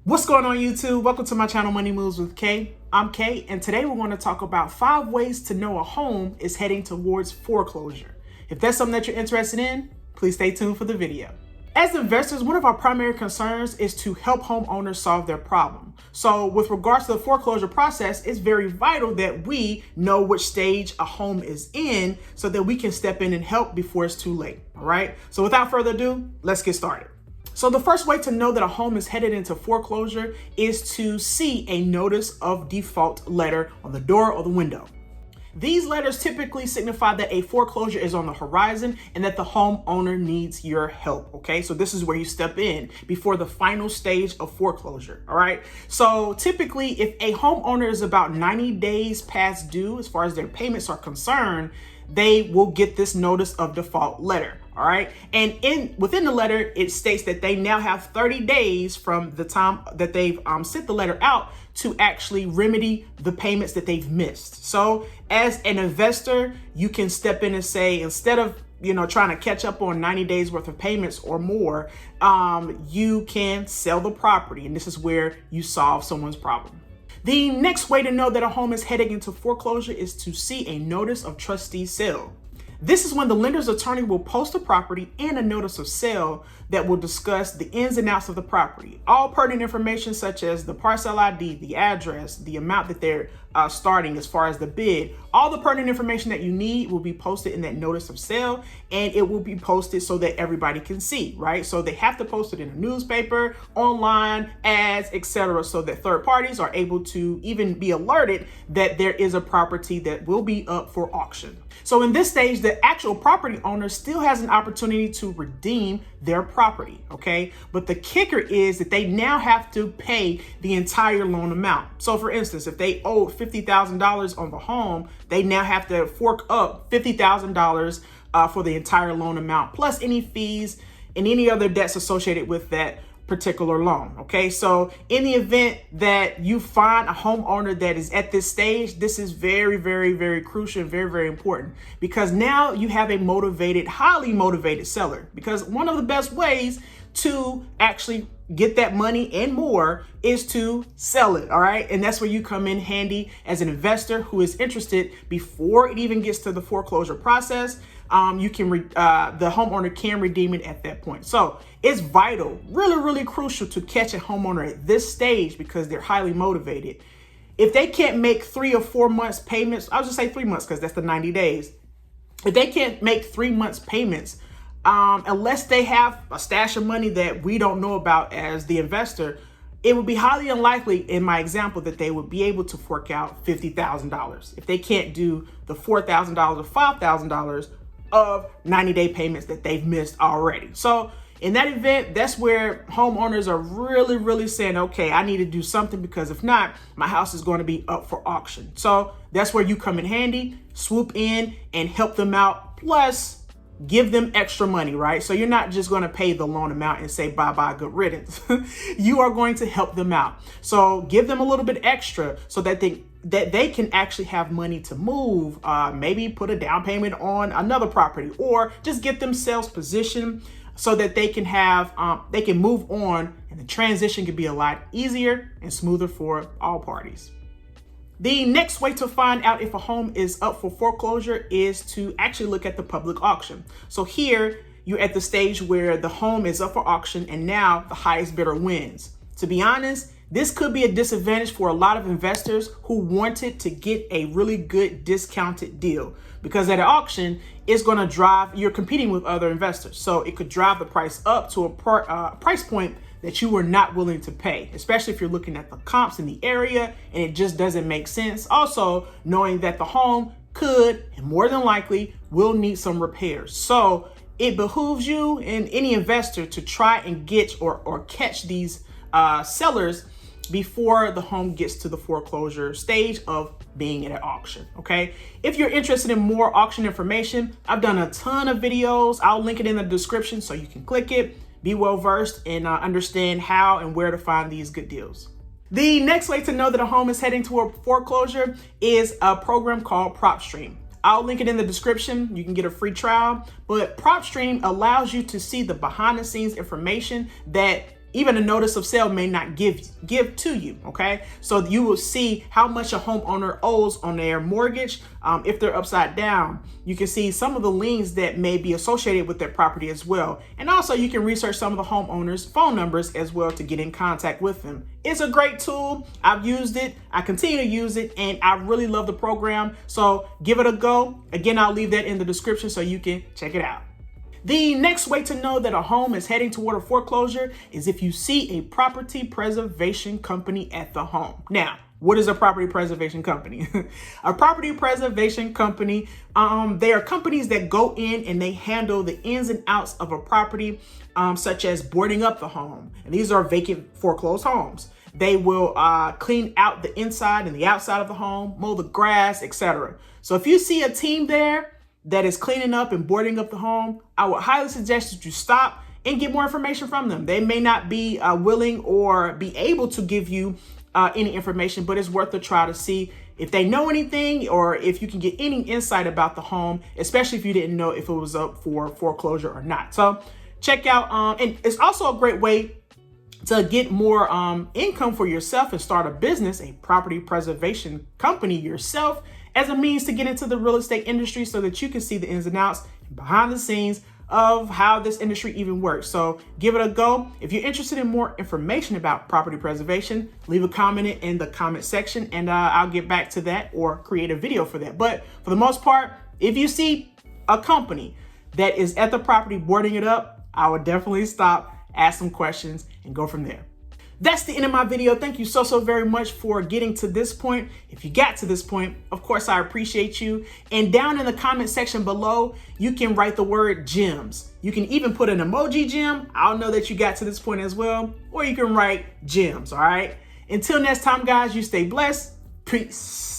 What's going on YouTube? Welcome to my channel, Money Moves with Kay. I'm Kay, and today we're going to talk about 5 ways to know a home is heading towards foreclosure. If that's something that you're interested in, please stay tuned for the video. As investors, one of our primary concerns is to help homeowners solve their problem. So with regards to the foreclosure process, it's very vital that we know which stage a home is in so that we can step in and help before it's too late, all right? So without further ado, let's get started. So the first way to know that a home is headed into foreclosure is to see a notice of default letter on the door or the window. These letters typically signify that a foreclosure is on the horizon and that the homeowner needs your help, okay? So this is where you step in before the final stage of foreclosure, all right? So typically, if a homeowner is about 90 days past due as far as their payments are concerned, they will get this notice of default letter, all right? And within the letter, it states that they now have 30 days from the time that they've sent the letter out to actually remedy the payments that they've missed. So as an investor, you can step in and say, instead of trying to catch up on 90 days worth of payments or more, you can sell the property. And this is where you solve someone's problem. The next way to know that a home is heading into foreclosure is to see a notice of trustee sale. This is when the lender's attorney will post a property and a notice of sale that will discuss the ins and outs of the property. All pertinent information such as the parcel ID, the address, the amount that they're starting as far as the bid, all the pertinent information that you need will be posted in that notice of sale, and it will be posted so that everybody can see, right? So they have to post it in a newspaper, online, ads, etc., so that third parties are able to even be alerted that there is a property that will be up for auction. So in this stage, the actual property owner still has an opportunity to redeem their property, okay? But the kicker is that they now have to pay the entire loan amount. So for instance, if they owed $50,000 on the home, they now have to fork up $50,000 for the entire loan amount, plus any fees and any other debts associated with that particular loan, okay? So in the event that you find a homeowner that is at this stage, this is very, very, very crucial and very, very important, because now you have a motivated, highly motivated seller. Because one of the best ways to actually get that money and more is to sell it, all right? And that's where you come in handy as an investor who is interested before it even gets to the foreclosure process. The homeowner can redeem it at that point. So it's vital, really, really crucial to catch a homeowner at this stage because they're highly motivated. If they can't make 3 or 4 months payments, I'll just say 3 months because that's the 90 days. If they can't make 3 months payments, unless they have a stash of money that we don't know about as the investor, it would be highly unlikely in my example that they would be able to fork out $50,000 if they can't do the $4,000 or $5,000 of 90-day payments that they've missed already. So in that event, that's where homeowners are really, really saying, okay, I need to do something, because if not, my house is going to be up for auction. So that's where you come in handy, swoop in and help them out, plus give them extra money, right? So you're not just going to pay the loan amount and say, bye-bye, good riddance. You are going to help them out. So give them a little bit extra so that they can actually have money to move, maybe put a down payment on another property, or just get themselves positioned so that they can have, they can move on, and the transition can be a lot easier and smoother for all parties. The next way to find out if a home is up for foreclosure is to actually look at the public auction. So here you're at the stage where the home is up for auction and now the highest bidder wins. To be honest, this could be a disadvantage for a lot of investors who wanted to get a really good discounted deal, because at an auction, it's going to drive, you're competing with other investors. So it could drive the price up to a price point that you were not willing to pay, especially if you're looking at the comps in the area and it just doesn't make sense. Also, knowing that the home could and more than likely will need some repairs. So it behooves you and any investor to try and get or catch these sellers before the home gets to the foreclosure stage of being at an auction, okay? If you're interested in more auction information, I've done a ton of videos. I'll link it in the description so you can click it. Be well versed and understand how and where to find these good deals. The next way to know that a home is heading toward foreclosure is a program called PropStream. I'll link it in the description. You can get a free trial, but PropStream allows you to see the behind the scenes information that even a notice of sale may not give to you, okay? So you will see how much a homeowner owes on their mortgage. If they're upside down, you can see some of the liens that may be associated with their property as well. And also you can research some of the homeowners' phone numbers as well to get in contact with them. It's a great tool. I've used it. I continue to use it, and I really love the program. So give it a go. Again, I'll leave that in the description so you can check it out. The next way to know that a home is heading toward a foreclosure is if you see a property preservation company at the home. Now, what is a property preservation company? A property preservation company, they are companies that go in and they handle the ins and outs of a property, such as boarding up the home. And these are vacant foreclosed homes. They will clean out the inside and the outside of the home, mow the grass, etc. So if you see a team there that is cleaning up and boarding up the home, I would highly suggest that you stop and get more information from them. They may not be willing or be able to give you any information, but it's worth a try to see if they know anything or if you can get any insight about the home, especially if you didn't know if it was up for foreclosure or not. So check out, and it's also a great way to get more income for yourself and start a business, a property preservation company yourself, as a means to get into the real estate industry so that you can see the ins and outs and behind the scenes of how this industry even works. So give it a go. If you're interested in more information about property preservation, leave a comment in the comment section and I'll get back to that or create a video for that. But for the most part, if you see a company that is at the property boarding it up, I would definitely stop, ask some questions, and go from there. That's the end of my video. Thank you so very much for getting to this point. If you got to this point, of course, I appreciate you. And down in the comment section below, you can write the word gems. You can even put an emoji gem. I'll know that you got to this point as well. Or you can write gems, all right? Until next time, guys, you stay blessed. Peace.